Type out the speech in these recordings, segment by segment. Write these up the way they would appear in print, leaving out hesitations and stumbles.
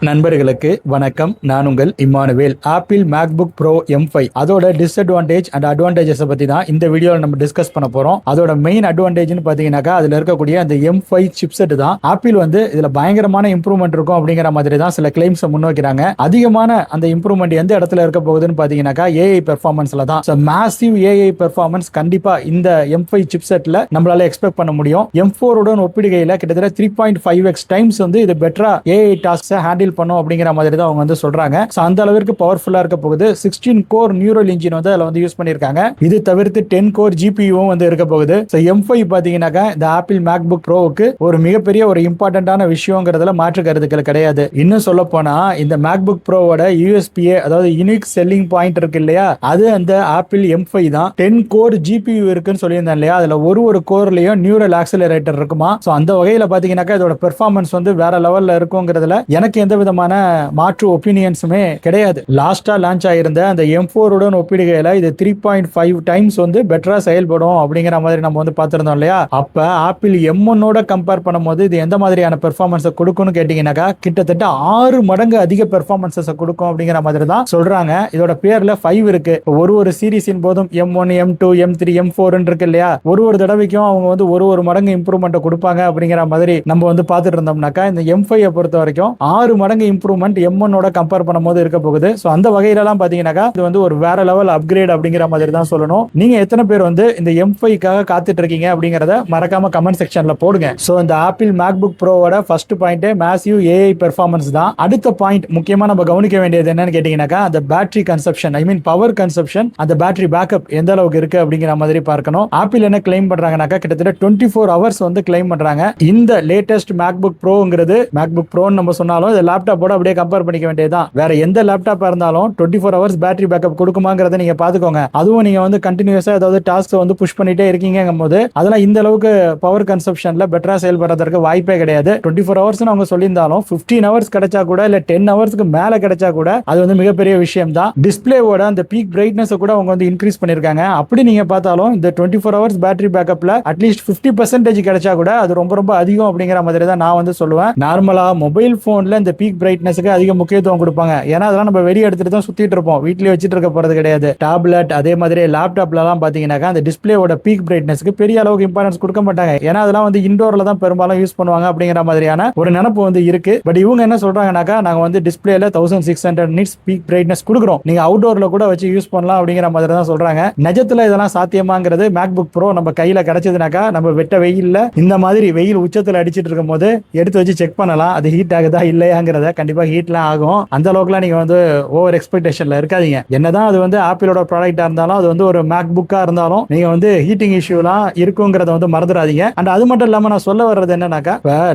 நண்பர்களுக்கு வணக்கம். நான் உங்கள் Emmanuel. Apple MacBook bro M5 அதோட டிஸ்அட்வான்டேஜ் அண்ட் அட்வான்டேஜஸ் பத்தி தான் இந்த வீடியோவில் நம்ம டிஸ்கஸ் பண்ண போறோம். அதோட மெயின் அட்வான்டேஜ்னு பாத்தீங்கன்னாக்கா அதுல இருக்கக்கூடிய அந்த M5 சிப்செட் தான். ஆப்பிள் வந்து இதுல பயங்கரமான இம்ப்ரூவ்மெண்ட் இருக்கும் அப்படிங்கிற மாதிரி தான் சில கிளைம்ஸ் முன்வைக்கிறாங்க. அதிகமான அந்த இம்ப்ரூவ்மெண்ட் எந்த இடத்துல இருக்க போகுதுன்னு பாத்தீங்கன்னாக்கா ஏஐ பெர்ஃபார்மன்ஸ்ல தான். மேசிவ் ஏஐ பெர்ஃபார்மன்ஸ் கண்டிப்பா இந்த M5 சிப்செட்ல நம்மளால எக்ஸ்பெக்ட் பண்ண முடியும். M4 உடன் ஒப்பிடுகையில கிட்டத்தட்ட 3.5x டைம்ஸ் வந்து இது பெட்டரா ஏஐ டாஸ்க் ஹேண்டில் பண்ணும் அப்படிங்கிற மாதிரி தான் அவங்க வந்து சொல்றாங்க. அந்த அளவுக்கு பவர்ஃபுல்லா இருக்க போகுது. 16 கோர் நியூரல் இன்ஜின் வந்து அதுல வந்து யூஸ் பண்ணிருக்காங்க. இது தவிர்த்து 10 கோர் GPU வந்து இருக்க போகுது. M5 பாத்தீங்கன்னாக்கா இந்த ஆப்பிள் மேக்புக் ப்ரோவுக்கு ஒரு மிகப்பெரிய ஒரு இம்பார்ட்டன்டான விஷயங்கிறதுல மாற்று கருத்துக்கள் கிடையாது. இன்னும் சொல்ல போனா இந்த மேக்புக் ப்ரோவோட USPA அதாவது யூனிக் செல்லிங் பாயிண்ட் இருக்கு இல்லையா, அது அந்த ஆப்பிள் M5 தான். 10 கோர் GPU இருக்குன்னு சொல்லியிருந்தேன் இல்லையா, அதுல ஒரு கோர்லயும் நியூரல் ஆக்சிலரேட்டர் இருக்குமா. அந்த வகையில பாத்தீங்கன்னாக்கா இதோட பெர்ஃபார்மன்ஸ் வந்து வேற லெவல்ல இருக்குங்கிறதுல எனக்கு எந்த விதமான மாற்று ஒப்பீனியன்ஸுமே கிடையாது. லாஸ்டா லான்ச் ஆயிருந்த அந்த M4 உடன் ஒப்பிடுகையில இது 3.5 டைம்ஸ் வந்து பெட்டரா செயல்படும் அப்படிங்கிற மாதிரி நம்ம வந்து பார்த்திருந்தோம் இல்லையா. அப்ப ஆப்பிள் M1 ஓட கம்பேர் பண்ணும்போது இது எந்த மாதிரியான பெர்ஃபார்மன்ஸை கொடுக்கும்னு கேட்டீங்கன்னாக்கா கிட்டத்தட்ட 6 மடங்கு அதிக பெர்ஃபார்மன்ஸை கொடுக்கும் அப்படிங்கிற மாதிரி தான் சொல்றாங்க. இதோட பேர்ல 5 இருக்கு. ஒரு சீரிஸின் போதும் M1 M2 M3 M4 இருக்கு இல்லையா, ஒரு தடவைக்கும் அவங்க வந்து ஒரு மடங்கு இம்ப்ரூவ்மெண்ட் கொடுப்பாங்க அப்படிங்கிற மாதிரி நம்ம வந்து பார்த்துட்டு இருந்தோம்னாக்கா இந்த M5 பொறுத்த வரைக்கும் 6 மடங்கு இம்ப்ரூவ்மெண்ட் M1 ஓட கம்பேர் பண்ணும்போது இருக்க போகுது. சோ அந்த வகையில எல்லாம் பாத்தீங்கன்னாக்கா இது வந்து ஒரு வேற லெவல் அப்கிரேட் அப்படிங்கிற மாதிரி தான் சொல்லணும். நீங்க எத்தனை பேர் வந்து இந்த M5க்காக காத்துட்டு இருக்கீங்க அப்படிங்கறத மறக்காம கமெண்ட் செக்ஷன்ல போடுங்க. சோ இந்த ஆப்பிள் மேக்புக் ப்ரோவோட first point massive AI performance தான். அடுத்த பாயிண்ட் முக்கியமா நம்ம கவனிக்க வேண்டியது என்னன்னு கேட்டீங்கன்னாக்கா அந்த பேட்டரி கன்சப்ஷன், ஐ மீன் பவர் கன்சப்ஷன், அந்த பேட்டரி பேக்கப் எந்த அளவுக்கு இருக்கு அப்படிங்கிற மாதிரி பார்க்கணும். ஆப்பிள் என்ன கிளைம் பண்றாங்கன்னாக்கா கிட்டத்தட்ட 24 ஹவர்ஸ் வந்து கிளைம் பண்றாங்க. இந்த லேட்டஸ்ட் மேக்புக் ப்ரோங்கிறது மேக்புக் ப்ரோன்னு நம்ம சொன்னாலும் இந்த லேப்டாப்போட அப்படியே கம்பேர் பண்ணிக்க வேண்டியதுதான். வேற எந்த லேப்டாப்பா இருந்தாலும் 24 ஹவர்ஸ் பேட்டரி பேக்கப் கொடுக்குமாங்கிறத நீங்க பாத்துக்கோங்க. அதுவும் நீங்க வந்து கண்டினியூஸா ஏதாவது டாஸ்க் வந்து புஷ் பண்ணிட்டே இருக்கீங்கும் போது அதெல்லாம் இந்த அளவுக்கு பவர் கன்சப்ஷன்ல பெட்டரா செயல்படுறதுக்கு வாய்ப்பே கிடையாது. 24 ஹவர்ஸ் அவங்க சொல்லியிருந்தாலும் 15 ஹவர்ஸ் கிடைச்சா கூட இல்ல 10 ஹவர்ஸ்க்கு மேல கிடைச்சா கூட அது வந்து மிகப்பெரிய விஷயம் தான். டிஸ்பிளேவோட அந்த பீக் பிரைட்னஸ் கூட அவங்க வந்து இன்க்ரீஸ் பண்ணிருக்காங்க. அப்படி நீங்க பார்த்தாலும் இந்த 24 ஹவர்ஸ் பேட்டரி பேக்கப்ல அட்லீஸ்ட் 50% கிடைச்சா கூட அது ரொம்ப அதிகம் அப்படிங்கிற மாதிரி தான் நான் வந்து சொல்லுவேன். நார்மலா மொபைல் போன்ல இந்த பீக் பிரைட்னஸ்க்கு அதிக முக்கியத்துவம் கொடுப்பாங்க. ஏன்னா அதெல்லாம் நம்ம வெளியே எடுத்துட்டு தான் சுத்திட்டு இருப்போம், வீட்லயே வச்சிட்டு இருக்க போறது கிடையாது. டேப்லெட் அதே மாதிரி லேப்டாப்ல எல்லாம் பாத்தீங்கன்னாக்கா அந்த டிஸ்பிளேவோட பீக் பிரைட்னஸ்க்கு பெரிய அளவுக்கு இம்பார்ட்டன்ஸ் கொடுக்க மாட்டாங்க. ஏன்னா அதெல்லாம் வந்து இன்டோர்ல தான் பெரும்பாலும் யூஸ் பண்ணுவாங்க அப்படிங்கிற மாதிரியான ஒரு நினைப்பு வந்து இருக்கு. பட் இவங்க என்ன சொல்றாங்கன்னாக்கா நாங்க வந்து டிஸ்பிளேல 1600 நிட்ஸ் பீக் பிரைட்னஸ் கொடுக்குறோம், நீங்க அவுட்டோர்ல கூட வச்சு யூஸ் பண்ணலாம் அப்படிங்கிற மாதிரி தான் சொல்றாங்க. நிஜத்துல இதெல்லாம் சாத்தியமாங்கிறது மேக்புக் ப்ரோ நம்ம கையில கிடைச்சதுனாக்கா நம்ம வெட்ட வெயில்ல இந்த மாதிரி வெயில் உச்சத்துல அடிச்சிட்டு இருக்கும் போது எடுத்து வச்சு செக் பண்ணலாம் அது ஹீட் ஆகுதா இல்லையாங்கிறத. கண்டிப்பா ஹீட்லாம் ஆகும். அந்த அளவுக்குலாம் நீங்க வந்து ஓவர் எக்ஸ்பெக்டேஷன்ல இருக்காதீங்க. என்னதான் அது வந்து ஆப்பிளோட ப்ராடக்டா இருந்தாலும் அது வந்து ஒரு மேக் புக்கா இருந்தாலும் நீங்க வந்து ஹீட்டிங் இஷ்யூலாம் இருக்குங்கிறத வந்து மறந்துடாதீங்க. அண்ட் அது மட்டும் இல்லாம நான் சொல்ல வர்றது என்னன்னாக்கா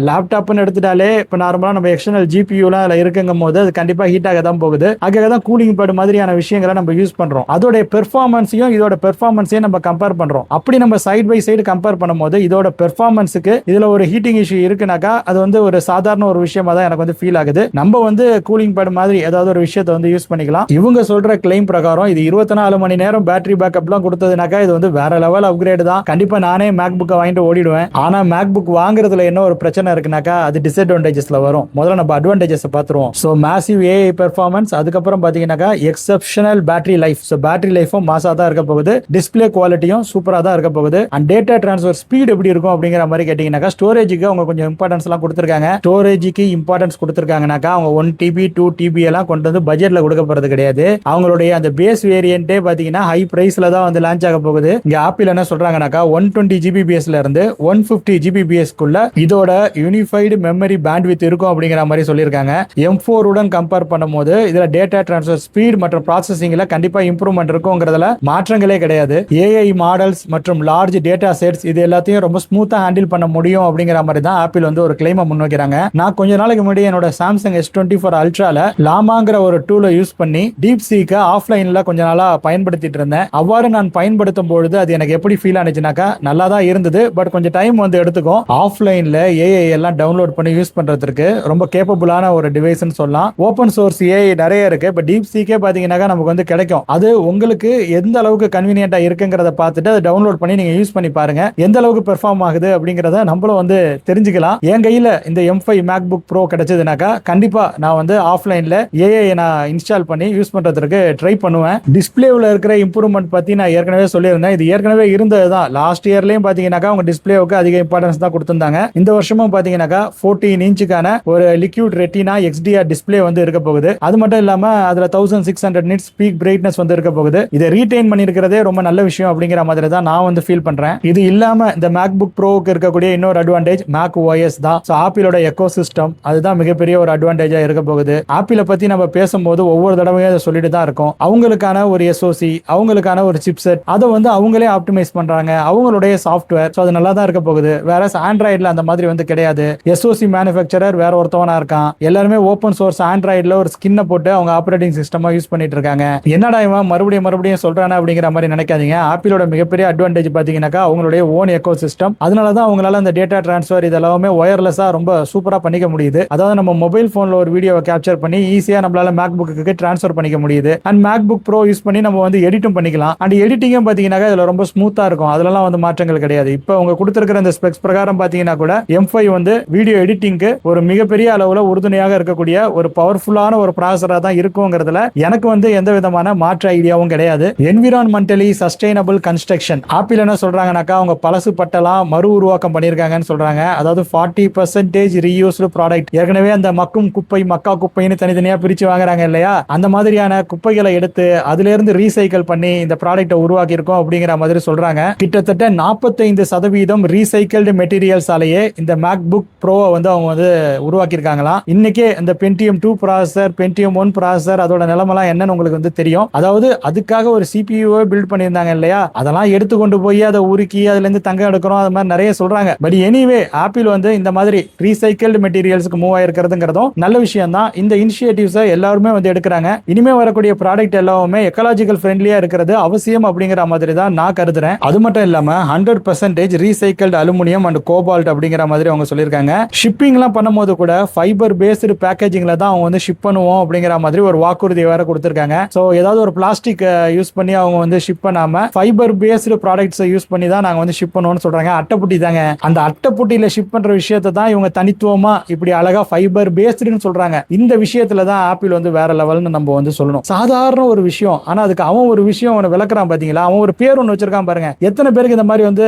லேப்டாப்னு எடுத்துட்டாலே இப்ப நார்மலா நம்ம எக்ஸ்டர்னல் GPUலாம் அதுல இருக்குங்கும் போது அது கண்டிப்பா ஹீட் ஆக தான் போகுது. அதுக்காக தான் கூலிங் பேட் மாதிரியான விஷயங்களை நம்ம யூஸ் பண்றோம். அதோட பெர்ஃபார்மன்ஸையும் இதோட பெர்ஃபார்மன்ஸையும் நம்ம கம்பேர் பண்றோம். அப்படி நம்ம சைட் பை சைடு கம்பேர் பண்ணும்போது இதோட பெர்ஃபார்மன்ஸுக்கு இதுல ஒரு ஹீட்டிங் இஷ்யூ இருக்குனாக்கா அது வந்து ஒரு சாதாரண ஒரு விஷயமா தான் எனக்கு வந்து ஃபீல் ஆகுது. நம்ம வந்து கூலிங் பேட் மாதிரி ஏதாவது ஒரு விஷயத்தை வந்து யூஸ் பண்ணிக்கலாம். இவங்க சொல்ற கிளைம் பிரகாரம் இது 24 மணி நேரம் பேட்டரி பேக்கப்லாம் கொடுத்ததுனாக்கா இது வந்து வேற லெவல் அப்கிரேட் தான். கண்டிப்பா நானே மேக்புக்கை வாங்கிட்டு ஓடிடுவேன். ஆனா மேக்புக் வாங்குறதுல என்ன ஒரு பிரச்சனை இருக்குனாக்கா அது டிஸ்அட்வான்டேஜஸ்ல வரும். முதல்ல நம்ம அட்வான்டேஜஸ் பார்த்துருவோம். சோ மேசிவ் ஏஐ பெர்ஃபார்மன்ஸ், அதுக்கப்புறம் பாத்தீங்கன்னாக்கா exceptional battery life. So battery லைஃபும் மாசா தான் இருக்க போகுது. டிஸ்பிளே குவாலிட்டியும் சூப்பரா தான் இருக்க போகுது. அண்ட் டேட்டா டிரான்ஸ்ஃபர் ஸ்பீட் எப்படி இருக்கும் அப்படிங்கிற மாதிரி கேட்டீங்கன்னாக்கா ஸ்டோரேஜுக்கு அவங்க கொஞ்சம் இம்பார்ட்டன்ஸ் எல்லாம் கொடுத்திருக்காங்க. ஸ்டோரேஜுக்கு இம்பார்ட்டன்ஸ் கொடுத்திருக்காங்கனாக்கா அவங்க 1 TB 2 TB எல்லாம் கொண்டு வந்து பட்ஜெட்ல கொடுக்க போறது கிடையாது. அவங்களுடைய அந்த பேஸ் வேரியன்ட்டே பாத்தீங்கன்னா ஹை பிரைஸ்ல தான் வந்து லான்ச் ஆக போகுது. இங்க ஆப்பிள் என்ன சொல்றாங்கன்னாக்கா 120 Gbps ல இருந்து 150 Gbps குள்ள இதோட யூனிஃபைடு மெமரி பேண்ட்வித் இருக்கும் அப்படிங்கிற மாதிரி சொல்லியிருக்காங்க. M4 உடன் கம்பேர் பண்ணும்போது இதுல டேட்டா டிரான்ஸ்ஃபர் ஸ்பீட் மற்றும் ப்ராசஸிங்ல கண்டிப்பா இம்ப்ரூவ்மெண்ட் இருக்குங்கிறதுல மாற்றங்களே கிடையாது. ஏஐ மாடல்ஸ் மற்றும் லார்ஜ் டேட்டா செட்ஸ் இது எல்லாத்தையும் ரொம்ப ஸ்மூத்தா ஹேண்டில் பண்ண முடியும் அப்படிங்கிற மாதிரி தான் ஆப்பிள் வந்து ஒரு கிளைமை முன்வைக்கிறாங்க. நான் கொஞ்ச நாளைக்கு முன்னாடி என்னோட சாம்சங் S24 அல்ட்ரால லாமாங்கிற ஒரு டூலை யூஸ் பண்ணி டீப் சீக்கை ஆஃப்லைன்ல கொஞ்ச நாளா பயன்படுத்திட்டு இருந்தேன். அவ்வாறு நான் பயன்படுத்தும் பொழுது அது எனக்கு எப்படி ஃபீல் ஆனிச்சுனாக்கா நல்லா தான் இருந்தது. பட் கொஞ்சம் டைம் வந்து எடுத்துக்கும். ஆஃப்லைன்ல ஏஐ எல்லாம் டவுன்லோட் பண்ணி யூஸ் பண்றதுக்கு ரொம்ப கேப்பபிளான ஒரு டிவைஸ்னு சொல்லலாம். ஓபன் சோர்ஸ் ஏஐ நிறைய இருக்கு. இப்போ டீப் சீக்கே பாத்தீங்கன்னாக்கா நமக்கு வந்து கிடைக்கும். அது உங்களுக்கு எந்த அளவுக்கு கன்வீனியன்ட்டா இருக்குங்கிறத பார்த்துட்டு அதை டவுன்லோட் பண்ணி நீங்க யூஸ் பண்ணி பாருங்க. எந்த அளவுக்கு பெர்ஃபார்ம் ஆகுது அப்படிங்கறத நம்மளும் வந்து தெரிஞ்சுக்கலாம். என் கையில இந்த M5 MacBook Pro கிடைச்சதுனாக்கா கண்டிப்பா நான் வந்து ஆஃப்லைன்ல ஏஐ நான் இன்ஸ்டால் பண்ணி யூஸ் பண்றதுக்கு ட்ரை பண்ணுவேன். டிஸ்பிளேவில் இருக்கிற இம்ப்ரூவ்மெண்ட் பத்தி நான் ஏற்கனவே சொல்லியிருந்தேன். இது ஏற்கனவே இருந்தது தான். லாஸ்ட் இயர்லயும் பாத்தீங்கன்னாக்கா அவங்க டிஸ்பிளேவுக்கு அதிக இம்பார்ட்டன்ஸ் தான் கொடுத்திருந்தாங்க. இந்த வருஷமும் பாத்தீங்கன்னாக்கா 14 இன்ச்சுக்கான ஒரு லிக்விட் ரெட்டினா XDR டிஸ்பிளே வந்து இருக்க போகுது. அது மட்டும் இல்லாம அதுல 1600 நிட்ஸ் பீக் பிரைட்னஸ் வந்து இருக்க போகுது. இதை ரீடைன் பண்ணிருக்கிறதே ரொம்ப நல்ல விஷயம் அப்படிங்கிற மாதிரி தான் நான் வந்து ஃபீல் பண்றேன். இது இல்லாம இந்த MacBook Proக்கு இருக்கக்கூடிய இன்னொரு அட்வான்டேஜ் Mac OS தான். ஆப்பிளோட எக்கோ சிஸ்டம் அதுதான் மிகப்பெரிய ஒரு அட்வான்டேஜா இருக்க போகுது. ஆப்பிளை பத்தி நம்ம பேசும்போது ஒவ்வொரு தடவையும் அதை சொல்லிட்டு தான் இருக்கோம். அவங்களுக்கான ஒரு SoC, அவங்களுக்கான ஒரு சிப்செட், அதை வந்து அவங்களே ஆப்டிமைஸ் பண்றாங்க, அவங்களுடைய சாஃப்ட்வேர். அது நல்லா தான் இருக்க போகுது. வேற ஆண்ட்ராய்டுல அந்த மாதிரி வந்து கிடையாது. SoC மேனுஃபேக்சரர் வேற ஒருத்தவனா இருக்கான். எல்லாருமே ஓபன் சோர்ஸ் ஆண்ட்ராய்டுல ஒரு ஸ்கின்னை போட்டு அவங்க ஆப்பரேட்டிங் சிஸ்டமா யூஸ் பண்ணிட்டு இருக்காங்க. என்னடா இவன் மறுபடியும் சொல்றானே அப்படிங்கிற மாதிரி நினைக்காதீங்க. ஆப்பிளோட மிகப்பெரிய அட்வான்டேஜ் பாத்தீங்கன்னாக்கா அவங்களுடைய ஓன் எக்கோ சிஸ்டம். அதனாலதான் அவங்களால அந்த டேட்டா டிரான்ஸ்ஃபர் இதெல்லாமே ஒயர்லெஸ்ஸா ரொம்ப சூப்பரா பண்ணிக்க முடியுது. அதாவது நம்ம மொபைல் போன்ல ஒரு வீடியோவை கேப்சர் பண்ணி ஈஸியா நம்மளால மேக்புக்கு ட்ரான்ஸ்ஃபர் பண்ணிக்க முடியுது. அண்ட் MacBook Pro யூஸ் பண்ணி நம்ம வந்து எடிட்டும் பண்ணிக்கலாம். அண்ட் எடிட்டிங்கும் பாத்தீங்கன்னா இதுல ரொம்ப ஸ்மூத்தா இருக்கும். அதெல்லாம் வந்து மாற்றங்கள் கிடையாது. இப்போ அவங்க கொடுத்திருக்கிற இந்த ஸ்பெக்ஸ் பிரகாரம் பாத்தீங்கன்னா கூட M5 வந்து வீடியோ எடிட்டிங்க்கு ஒரு மிகப்பெரிய அளவுல உறுதுணையாக இருக்கக்கூடிய ஒரு பவர்ஃபுல்லான ஒரு ப்ராசஸரா தான் இருக்குங்கிறதுல எனக்கு வந்து எந்த விதமான மாற்று ஐடியாவும் கிடையாது. என்விரான்மெண்டலி சஸ்டைனபிள் கன்ஸ்ட்ரக்ஷன் ஆப்பிள் என்ன சொல்றாங்கன்னாக்கா அவங்க பழசு பட்டெல்லாம் மறு உருவாக்கம் பண்ணியிருக்காங்கன்னு சொல்றாங்க. அதாவது 40% ரீயூஸ்டு ப்ராடக்ட். ஏற்கனவே அந்த மக்கும் குப்பை மக்கா குப்பைன்னு தனித்தனியா பிரிச்சு வாங்குறாங்க இல்லையா, அந்த மாதிரியான குப்பைகளை எடுத்து அதுல இருந்து ரீசைக்கிள் பண்ணி இந்த ப்ராடக்ட்டை உருவாக்கி இருக்கோம் அப்படிங்கிற மாதிரி சொல்றாங்க. கிட்டத்தட்ட 45% ரீசைக்கிள்டு மெட்டீரியல்ஸாலேயே இந்த MacBook Pro வந்து அவங்க வந்து உருவாக்கி இருக்காங்களாம். இன்னைக்கே இந்த Pentium 2 ப்ராசஸர், Pentium 1 ப்ராசஸர் அதோட நிலைமெல்லாம் என்னன்னு உங்களுக்கு வந்து தெரியும். அதாவது அதுக்காக ஒரு CPU பில்ட் பண்ணியிருந்தாங்க இல்லையா, அதெல்லாம் எடுத்து கொண்டு போய் அதை உருக்கி அதுல இருந்து தங்கம் எடுக்கிறோம், அது மாதிரி நிறைய சொல்றாங்க. பட் எனிவே ஆப்பிள் வந்து இந்த மாதிரி ரீசைக்கிள்டு மெட்டீரியல்ஸ்க்கு மூவ் ஆயிருக்கிறதுங்கிறதும் நல்ல விஷயம் தான். இந்த இனிஷியேட்டிவ்ஸை எல்லாருமே வந்து எடுக்கிறாங்க. இனிமே வரக்கூடிய ப்ராடக்ட் எல்லாமே எக்கலாஜிக்கல் ஃப்ரெண்ட்லியா இருக்கிறது அவசியம் அப்படிங்கிற மாதிரி தான் நான் கருதுறேன். அது மட்டும் இல்லாம 100% ரீசைக்கிள்டு அலுமினியம் அண்ட் கோபால்ட் அப்படிங்கிற மாதிரி அவங்க சொல்லியிருக்காங்க. ஷிப்பிங்லாம் பண்ணும்போது கூட ஃபைபர் பேஸ்டு பேக்கேஜிங்ல தான் அவங்க வந்து ஷிப் பண்ணுவோம் அப்படிங்கிற மாதிரி ஒரு வாக்குறுதி வேற கொடுத்திருக்காங்க. சோ ஏதாவது ஒரு பிளாஸ்டிக் யூஸ் பண்ணி அவங்க வந்து ஷிப் பண்ணாம ஃபைபர் பேஸ்டு ப்ராடக்ட்ஸ் யூஸ் பண்ணி தான் நாங்க வந்து ஷிப் பண்ணுவோம்னு சொல்றாங்க. அட்டைப்புட்டி தாங்க. அந்த அட்டைப்புட்டியில ஷிப் பண்ற விஷயத்தை தான் இவங்க தனித்துவமா இப்படி அழகா ஃபைபர் பேஸ்டுன்னு சொல்றாங்க. இந்த விஷயத்துல தான் ஆப்பிள் வந்து வேற லெவல்னு நம்ம வந்து சொல்லணும். சாதாரண ஒரு விஷயம், ஆனா அதுக்கு அவன் ஒரு விஷயம் அவனை விளக்குறான் பாத்தீங்களா. அவன் ஒரு பேர் ஒன்று வச்சிருக்கான் பாருங்க. எத்தனை பேருக்கு இந்த மாதிரி வந்து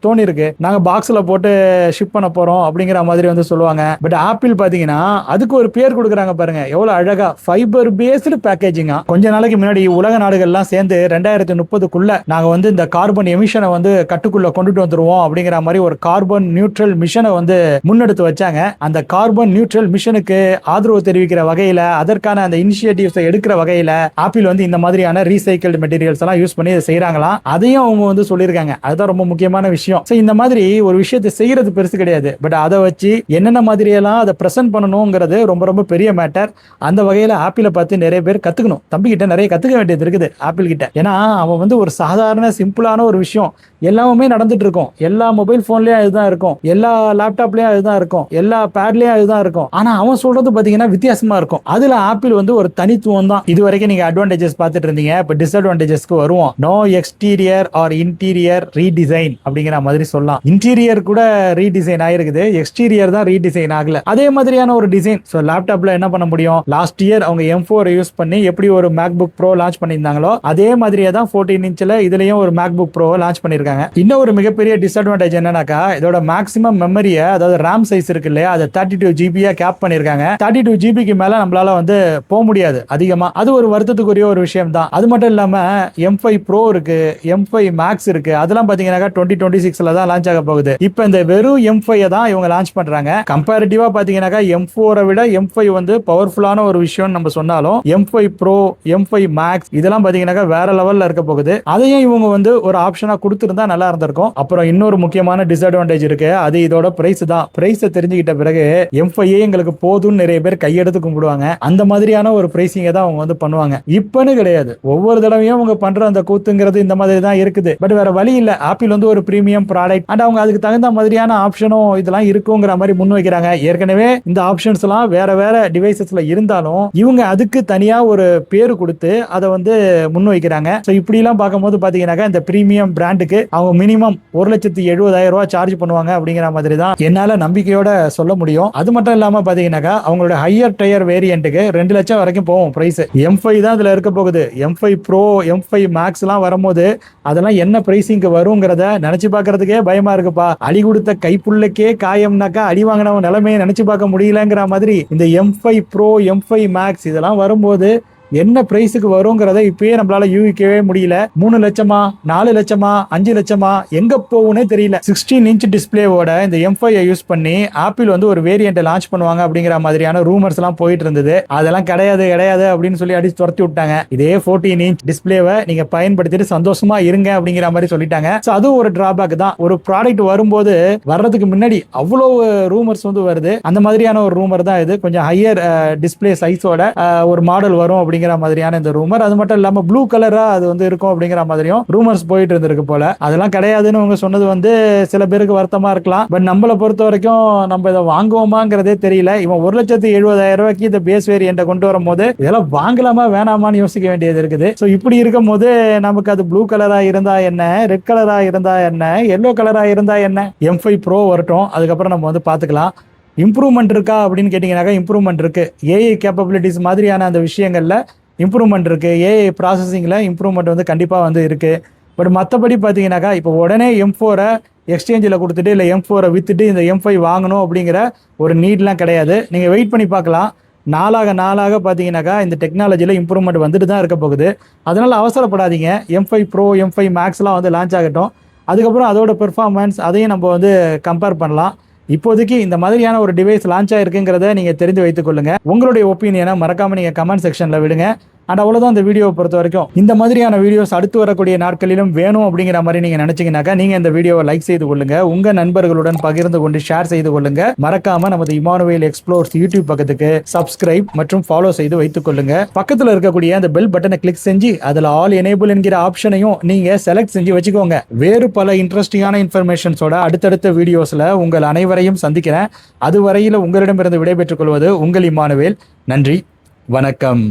தோணி இருக்கு, நாங்க பாக்ஸ்ல போட்டு ஷிப் பண்ண போறோம் அப்படிங்கிற மாதிரி வந்து சொல்லுவாங்க. பட் ஆப்பிள் பாத்தீங்கன்னா அதுக்கு ஒரு பேர் கொடுக்குறாங்க பாருங்க, எவ்வளவு அழகா. Fibre based packaging. கொஞ்ச நாளைக்கு முன்னாடி உலக நாடுகள்லாம் சேர்ந்து 2030க்குள்ள நாங்க வந்து இந்த கார்பன் எமிஷனை வந்து கட்டுக்குள்ள கொண்டுட்டு வந்துருவோம் அப்படிங்கிற மாதிரி ஒரு கார்பன் நியூட்ரல் மிஷனை வந்து முன்னெடுத்து வச்சாங்க. அந்த கார்பன் நியூட்ரல் மிஷனுக்கு ஆதரவு தெரிவிக்கிற வகையில, அதற்கான அந்த இனிஷியேட்டிவ்ஸ் எடுக்கிற வகையில ஆப்பிள் வந்து இந்த மாதிரியான ரீசைக்கிள்டு மெட்டீரியல்ஸ் எல்லாம் யூஸ் பண்ணி செய்யறாங்களாம். அதையும் அவங்க வந்து சொல்லியிருக்காங்க. அதுதான் ரொம்ப முக்கியமான விஷயம். இந்த மாதிரி ஒரு விஷயத்தை செய்யறது பெருசு கிடையாது. பட் அதை வச்சு என்னென்ன மாதிரி எல்லாம் அதை பிரசன்ட் பண்ணணுங்கிறது ரொம்ப ரொம்ப பெரிய மேட்டர். அந்த வகையில ஆப்பிளை பார்த்து நிறைய பேர் கத்துக்கணும். தம்பி கிட்ட நிறைய கத்துக்க வேண்டியது இருக்குது ஆப்பிள் கிட்ட. ஏன்னா அவன் வந்து ஒரு சாதாரண சிம்பிளான ஒரு விஷயம் எல்லாமே நடந்துட்டு இருக்கும். எல்லா மொபைல் போன்லயும் அதுதான் இருக்கும், எல்லா லேப்டாப்லயும் அதுதான் இருக்கும், எல்லா பேட்லயும் அதுதான் இருக்கும். ஆனா அவன் சொல்றது பாத்தீங்கன்னா வித்தியாசமா இருக்கும். அதுல ஆப்பிள் வந்து ஒரு தனித்துவம் தான். இது வரைக்கும் நீங்க அட்வான்டேஜஸ் பார்த்துட்டு இருந்தீங்க. இப்ப டிஸ்அட்வான்டேஜஸ்க்கு வருவோம். No exterior or interior redesign அப்படிங்கிற மாதிரி சொல்லலாம். இன்டீரியர் கூட ரீடிசைன் ஆயிருக்குது, எக்ஸ்டீரியர் தான் ரீடிசைன் ஆகல. அதே மாதிரியான ஒரு டிசைன் லேப்டாப்ல என்ன பண்ண முடியும். லாஸ்ட் இயர் அவங்க M4 யூஸ் பண்ணி எப்படி ஒரு MacBook Pro லான்ச் பண்ணியிருந்தாங்களோ அதே மாதிரியே தான் 14 இன்ச்ல இதுலயும் ஒரு MacBook Pro லான்ச் பண்ணிருக்காங்க. இன்னும் ஒரு மிகப்பெரிய டிஸ்அட்வான்டேஜ் என்னன்னாக்கா, இதோட மேக்ஸிமம் மெமரியை, அதாவது RAM சைஸ் இருக்கு இல்லையா, அதை 32 GB கேப் பண்ணிருக்காங்க. 32 GB மேல நம்மளால வந்து போக முடியாது அதிகமா. அது ஒரு வருத்தத்துக்குரிய ஒரு விஷயம் தான். அது மட்டும் இல்லாம M5 Pro இருக்கு, M5 Max இருக்கு. அதெல்லாம் பாத்தீங்கன்னா 2026ல தான் லான்ச் ஆக போகுது. இப்போ இந்த வெறும் M5 தான் இவங்க லான்ச் பண்றாங்க. கம்பேரிட்டிவா பாத்தீங்கன்னா M4 விட M5 வந்து பவர்ஃபுல்லான ஒரு விஷயம் நம்ம சொன்னாலும் M5 Pro, M5 Max இதெல்லாம் பாத்தீங்கன்னா வேற லெவல்ல இருக்க போகுது. அதையும் இவங்க வந்து ஒரு ஆப்ஷனா கொடுத்திருந்தா நல்லா இருந்திருக்கும். அப்புறம் இன்னொரு முக்கியமான டிஸ்அட்வான்டேஜ் இருக்கு. அது இதோட பிரைஸ் தான். பிரைஸ் தெரிஞ்சுக்கிட்ட பிறகு M5 எங்களுக்கு போதும்னு நிறைய பேர் கையெடுத்து கும்பிடுவாங்க. அந்த மாதிரியான ஒரு பிரைசிங்கை தான் அவங்க வந்து பண்ணுவாங்க. இப்பன்னு கிடையாது, ஒவ்வொரு தடவையும் அவங்க பண்ற அந்த கூத்துங்கிறது இந்த மாதிரி தான் இருக்குது. பட் வேற வழி இல்ல. ஆப்பிள் வந்து ஒரு பிரீமியம் ப்ராடக்ட் அண்ட் அவங்க அதுக்கு தகுந்த மாதிரியான ஆப்ஷனும் இதெல்லாம் இருக்குங்கிற மாதிரி முன் வைக்கிறாங்க. ஏற்கனவே இந்த ஆப்ஷன்ஸ் எல்லாம் வேற வேற டிவைசஸ்ல இருந்தாலும் இவங்க அதுக்கு தனியா ஒரு பேரு கொடுத்து அதை வந்து முன் வைக்கிறாங்க. இப்படி எல்லாம் பார்க்கும்போது பாத்தீங்கன்னா இந்த பிரீமியம் பிராண்டுக்கு அவங்க மினிமம் 1,70,000 ரூபாய் சார்ஜ் பண்ணுவாங்க அப்படிங்கிற மாதிரி தான் என்னால நம்பிக்கையோட சொல்ல முடியும். அது மட்டும் இல்லாம பாத்தீங்கன்னா பாத்தீங்கன்னாக்கா அவங்களோட ஹையர் டயர் வேரியண்ட்டுக்கு 2 லட்சம் வரைக்கும் போகும் பிரைஸ். M5 தான் இதுல இருக்க போகுது. M5 Pro, M5 Max எல்லாம் வரும்போது அதெல்லாம் என்ன பிரைசிங்க்கு வருங்கிறத நினைச்சு பாக்குறதுக்கே பயமா இருக்குப்பா. அடி கொடுத்த கைப்புள்ளைக்கே காயம்னாக்கா அடி வாங்கினவன் நிலைமையை நினைச்சு பார்க்க முடியலங்கிற மாதிரி இந்த M5 Pro, M5 Max இதெல்லாம் வரும்போது என்ன பிரைஸுக்கு வருங்கிறத இப்பயே நம்மளால யூகிக்கவே முடியல. 3 லட்சமா, 4 லட்சமா, 5 லட்சமா, எங்க போகும்னே தெரியல. 16 இன்ச் டிஸ்பிளேவோட இந்த M5 யூஸ் பண்ணி ஆப்பிள் வந்து ஒரு வேரியன்ட் லான்ச் பண்ணுவாங்க அப்படிங்கிற மாதிரியான ரூமர்ஸ் எல்லாம் போயிட்டு இருந்தது. அதெல்லாம் கிடையாது அப்படின்னு சொல்லி அடிச்சு துரத்தி விட்டாங்க. இதே 14 இன்ச் டிஸ்பிளேவை நீங்க பயன்படுத்திட்டு சந்தோஷமா இருங்க அப்படிங்கிற மாதிரி சொல்லிட்டாங்க. அது ஒரு டிராபேக் தான். ஒரு ப்ராடக்ட் வரும்போது வர்றதுக்கு முன்னாடி அவ்வளவு ரூமர்ஸ் வந்து வருது. அந்த மாதிரியான ஒரு ரூமர் தான் இது. கொஞ்சம் ஹையர் டிஸ்பிளே சைஸோட ஒரு மாடல் வரும் அப்படிங்கிற மாதிரியான இந்த ரூமர். அது மட்டும் இல்லாம ப்ளூ கலரா அது வந்து இருக்கும் அப்படிங்கிற மாதிரியும் ரூமர்ஸ் போயிட்டு இருந்திருக்கு போல. அதெல்லாம் கிடையாதுன்னு அவங்க சொன்னது வந்து சில பேருக்கு வருத்தமா இருக்கலாம். பட் நம்மளை பொறுத்த வரைக்கும் நம்ம இதை வாங்குவோமாங்கிறதே தெரியல. இவன் 1,70,000 ரூபாய்க்கு இந்த பேஸ் வேரியண்ட்டை கொண்டு வரும்போது இதெல்லாம் வாங்கலாமா வேணாமான்னு யோசிக்க வேண்டியது இருக்குது. ஸோ இப்படி இருக்கும் போது நமக்கு அது ப்ளூ கலரா இருந்தா என்ன, ரெட் கலரா இருந்தா என்ன, எல்லோ கலரா இருந்தா என்ன, M5 Pro வரட்டும், அதுக்கப்புறம் நம்ம வந்து பாத்துக்கலாம். இம்ப்ரூவ்மெண்ட் இருக்கா அப்படின்னு கேட்டிங்கனாக்கா இம்ப்ரூவ்மெண்ட் இருக்கு. ஏஐ கேப்பபிலிட்டிஸ் மாதிரியான அந்த விஷயங்கள்ல இம்ப்ரூவ்மெண்ட் இருக்கு. ஏஐ ப்ராசஸிங்கில் இம்ப்ரூவ்மெண்ட் வந்து கண்டிப்பாக வந்து இருக்கு. பட் மற்றபடி பார்த்தீங்கன்னாக்கா இப்போ உடனே M4 எக்ஸ்சேஞ்சில் கொடுத்துட்டு இல்லை M4 வித்துட்டு இந்த M5 வாங்கணும் அப்படிங்கிற ஒரு நீட்லாம் கிடையாது. நீங்கள் வெயிட் பண்ணி பார்க்கலாம். நாளாக பார்த்தீங்கன்னாக்கா இந்த டெக்னாலஜியில் இம்ப்ரூவ்மெண்ட் வந்துட்டு தான் இருக்க போகுது. அதனால் அவசரப்படாதீங்க. M5 Pro, M5 Maxலாம் வந்து லான்ச் ஆகட்டும். அதுக்கப்புறம் அதோட பெர்ஃபார்மன்ஸ் அதையும் நம்ம வந்து கம்பேர் பண்ணலாம். இப்போதைக்கு இந்த மாதிரியான ஒரு டிவைஸ் லான்ச் ஆயிருக்குங்கிறத நீங்க தெரிந்து வைத்துக் கொள்ளுங்க. உங்களுடைய ஒப்பீனியனை மறக்காம நீங்க கமெண்ட் செக்ஷன்ல விடுங்க. அண்ட் அவ்வளவுதான் இந்த வீடியோவை பொறுத்த வரைக்கும். இந்த மாதிரியான வீடியோஸ் அடுத்து வரக்கூடிய நாட்களிலும் வேணும் அப்படிங்கிற மாதிரி நீங்க நினைச்சீங்கன்னாக்கா நீங்க இந்த வீடியோவை லைக் செய்து கொள்ளுங்க. உங்க நண்பர்களுடன் பகிர்ந்து கொண்டு ஷேர் செய்து கொள்ளுங்க. மறக்காம நமது இமானுவேல் எக்ஸ்ப்ளோர்ஸ் யூடியூப் பக்கத்துக்கு சப்ஸ்கிரைப் மற்றும் ஃபாலோ செய்து வைத்துக் கொள்ளுங்க. பக்கத்துல இருக்கக்கூடிய அந்த பெல் பட்டனை கிளிக் செஞ்சு அதுல ஆல் எனேபிள் என்கிற ஆப்ஷனையும் நீங்க செலக்ட் செஞ்சு வச்சுக்கோங்க. வேறு பல இன்ட்ரெஸ்டிங்கான இன்ஃபர்மேஷன்ஸோட அடுத்தடுத்த வீடியோஸ்ல உங்கள் அனைவரையும் சந்திக்கிறேன். அதுவரையில உங்களிடமிருந்து விடைபெற்றுக் கொள்வது உங்கள் இமானுவேல். நன்றி, வணக்கம்.